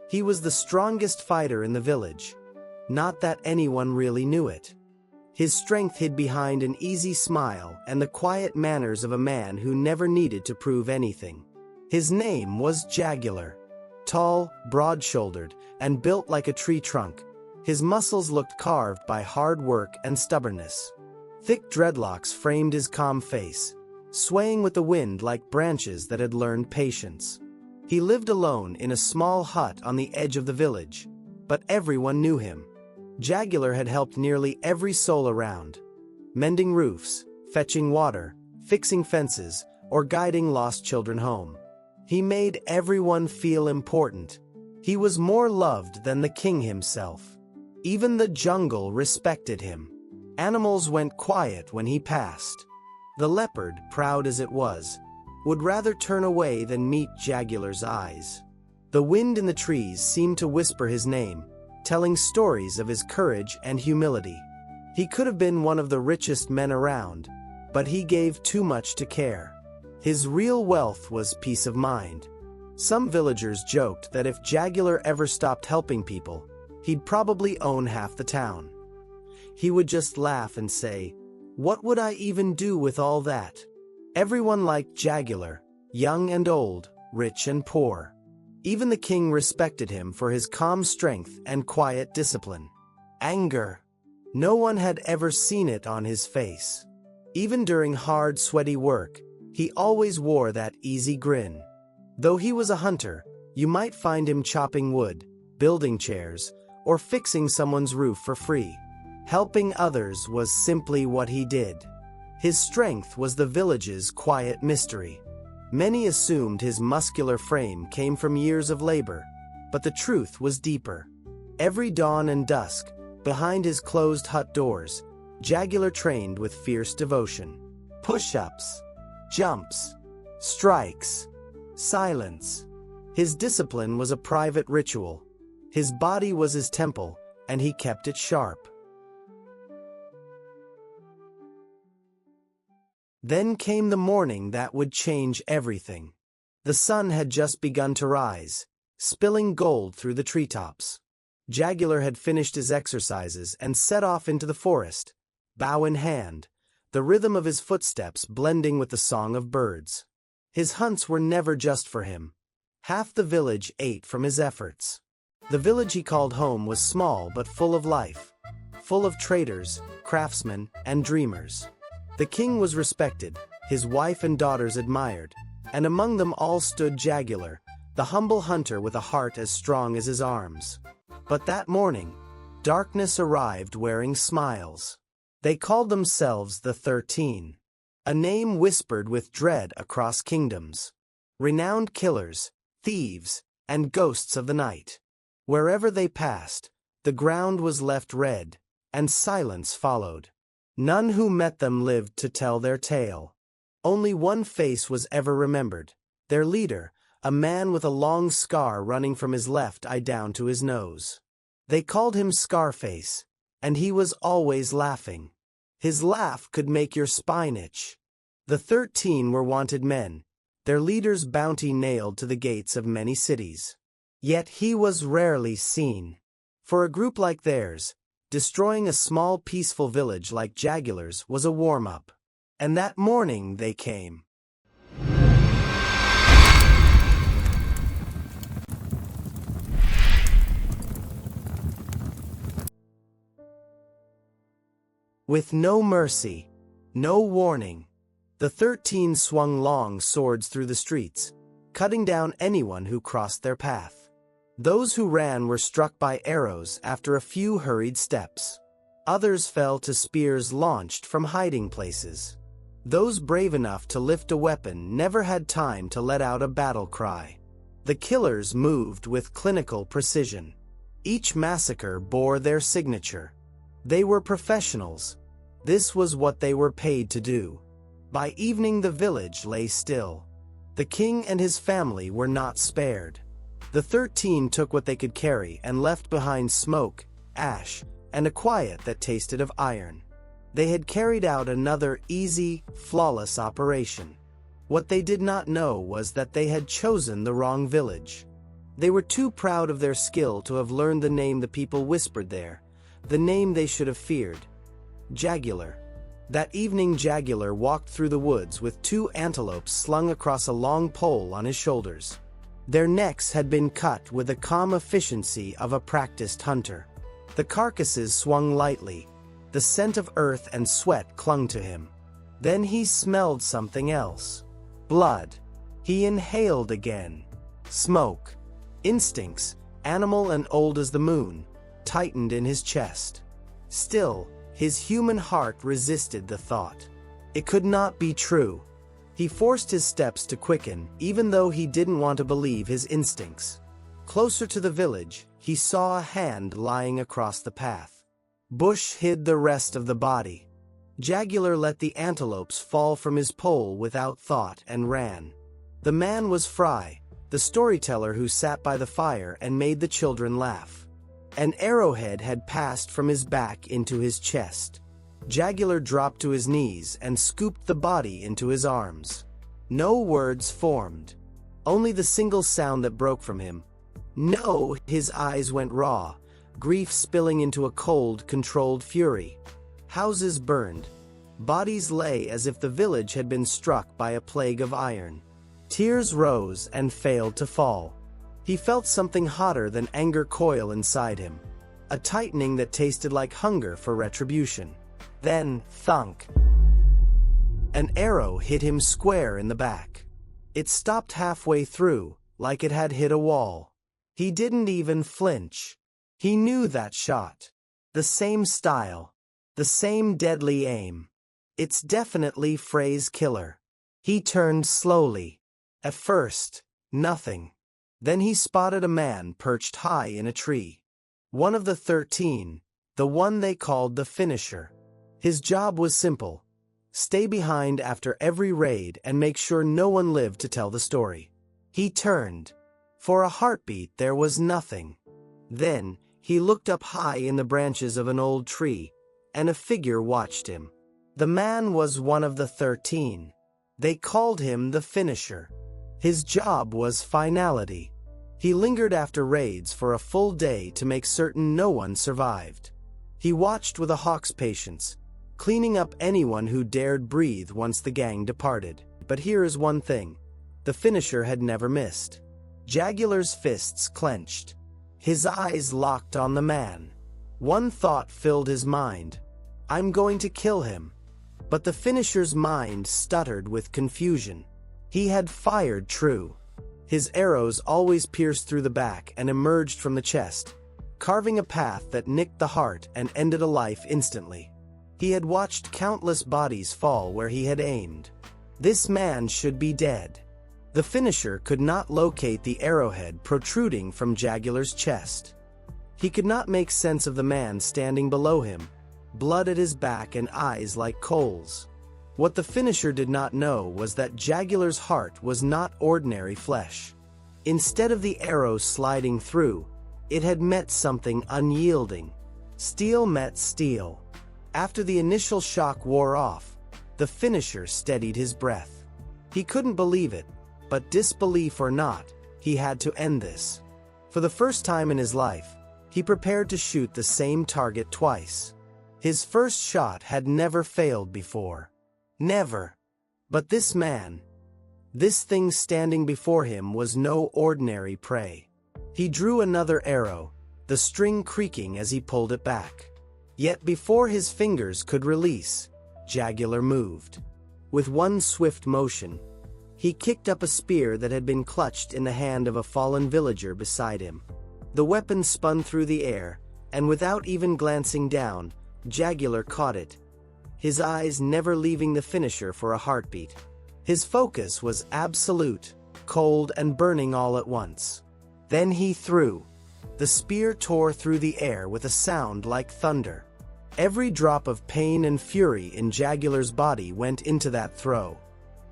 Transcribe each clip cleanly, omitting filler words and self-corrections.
He was the strongest fighter in the village. Not that anyone really knew it. His strength hid behind an easy smile and the quiet manners of a man who never needed to prove anything. His name was Jagular. Tall, broad-shouldered, and built like a tree trunk, his muscles looked carved by hard work and stubbornness. Thick dreadlocks framed his calm face, swaying with the wind like branches that had learned patience. He lived alone in a small hut on the edge of the village, but everyone knew him. Jagular had helped nearly every soul around, mending roofs, fetching water, fixing fences, or guiding lost children home. He made everyone feel important. He was more loved than the king himself. Even the jungle respected him. Animals went quiet when he passed. The leopard, proud as it was, would rather turn away than meet Jagular's eyes. The wind in the trees seemed to whisper his name, telling stories of his courage and humility. He could have been one of the richest men around, but he gave too much to care. His real wealth was peace of mind. Some villagers joked that if Jagular ever stopped helping people, he'd probably own half the town. He would just laugh and say, "What would I even do with all that?" Everyone liked Jagular, young and old, rich and poor. Even the king respected him for his calm strength and quiet discipline. Anger. No one had ever seen it on his face. Even during hard, sweaty work, he always wore that easy grin. Though he was a hunter, you might find him chopping wood, building chairs, or fixing someone's roof for free. Helping others was simply what he did. His strength was the village's quiet mystery. Many assumed his muscular frame came from years of labor, but the truth was deeper. Every dawn and dusk, behind his closed hut doors, Jagular trained with fierce devotion. Push-ups, jumps, strikes, silence. His discipline was a private ritual. His body was his temple, and he kept it sharp. Then came the morning that would change everything. The sun had just begun to rise, spilling gold through the treetops. Jagular had finished his exercises and set off into the forest, bow in hand, the rhythm of his footsteps blending with the song of birds. His hunts were never just for him. Half the village ate from his efforts. The village he called home was small but full of life, full of traders, craftsmen, and dreamers. The king was respected, his wife and daughters admired, and among them all stood Jagular, the humble hunter with a heart as strong as his arms. But that morning, darkness arrived wearing smiles. They called themselves the 13, a name whispered with dread across kingdoms. Renowned killers, thieves, and ghosts of the night. Wherever they passed, the ground was left red, and silence followed. None who met them lived to tell their tale. Only one face was ever remembered, their leader, a man with a long scar running from his left eye down to his nose. They called him Scarface, and he was always laughing. His laugh could make your spine itch. The 13 were wanted men, their leader's bounty nailed to the gates of many cities. Yet he was rarely seen. For a group like theirs, destroying a small peaceful village like Jagular's was a warm-up. And that morning they came. With no mercy, no warning, the 13 swung long swords through the streets, cutting down anyone who crossed their path. Those who ran were struck by arrows after a few hurried steps. Others fell to spears launched from hiding places. Those brave enough to lift a weapon never had time to let out a battle cry. The killers moved with clinical precision. Each massacre bore their signature. They were professionals. This was what they were paid to do. By evening the village lay still. The king and his family were not spared. The 13 took what they could carry and left behind smoke, ash, and a quiet that tasted of iron. They had carried out another easy, flawless operation. What they did not know was that they had chosen the wrong village. They were too proud of their skill to have learned the name the people whispered there, the name they should have feared. Jagular. That evening Jagular walked through the woods with 2 antelopes slung across a long pole on his shoulders. Their necks had been cut with the calm efficiency of a practiced hunter. The carcasses swung lightly. The scent of earth and sweat clung to him. Then he smelled something else. Blood. He inhaled again. Smoke. Instincts, animal and old as the moon, tightened in his chest. Still, his human heart resisted the thought. It could not be true. He forced his steps to quicken, even though he didn't want to believe his instincts. Closer to the village, he saw a hand lying across the path. Bush hid the rest of the body. Jagular let the antelopes fall from his pole without thought and ran. The man was Fry, the storyteller who sat by the fire and made the children laugh. An arrowhead had passed from his back into his chest. Jagular dropped to his knees and scooped the body into his arms. No words formed. Only the single sound that broke from him. No, his eyes went raw, grief spilling into a cold, controlled fury. Houses burned. Bodies lay as if the village had been struck by a plague of iron. Tears rose and failed to fall. He felt something hotter than anger coil inside him. A tightening that tasted like hunger for retribution. Then, thunk. An arrow hit him square in the back. It stopped halfway through, like it had hit a wall. He didn't even flinch. He knew that shot. The same style. The same deadly aim. It's definitely Frey's killer. He turned slowly. At first, nothing. Then he spotted a man perched high in a tree. One of the 13, the one they called the Finisher. His job was simple. Stay behind after every raid and make sure no one lived to tell the story. He turned. For a heartbeat there was nothing. Then, he looked up high in the branches of an old tree, and a figure watched him. The man was one of the 13. They called him the Finisher. His job was finality. He lingered after raids for a full day to make certain no one survived. He watched with a hawk's patience, cleaning up anyone who dared breathe once the gang departed. But here is one thing. The Finisher had never missed. Jagular's fists clenched. His eyes locked on the man. One thought filled his mind. I'm going to kill him. But the Finisher's mind stuttered with confusion. He had fired true. His arrows always pierced through the back and emerged from the chest, carving a path that nicked the heart and ended a life instantly. He had watched countless bodies fall where he had aimed. This man should be dead. The Finisher could not locate the arrowhead protruding from Jagular's chest. He could not make sense of the man standing below him, blood at his back and eyes like coals. What the Finisher did not know was that Jagular's heart was not ordinary flesh. Instead of the arrow sliding through, it had met something unyielding. Steel met steel. After the initial shock wore off, the Finisher steadied his breath. He couldn't believe it, but disbelief or not, he had to end this. For the first time in his life, he prepared to shoot the same target twice. His first shot had never failed before. Never. But this man, this thing standing before him was no ordinary prey. He drew another arrow, the string creaking as he pulled it back. Yet before his fingers could release, Jagular moved. With one swift motion, he kicked up a spear that had been clutched in the hand of a fallen villager beside him. The weapon spun through the air, and without even glancing down, Jagular caught it, his eyes never leaving the Finisher for a heartbeat. His focus was absolute, cold and burning all at once. Then he threw. The spear tore through the air with a sound like thunder. Every drop of pain and fury in Jagular's body went into that throw.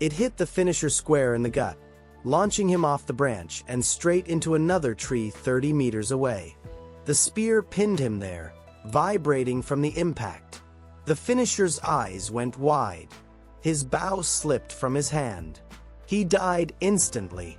It hit the Finisher square in the gut, launching him off the branch and straight into another tree 30 meters away. The spear pinned him there, vibrating from the impact. The Finisher's eyes went wide. His bow slipped from his hand. He died instantly.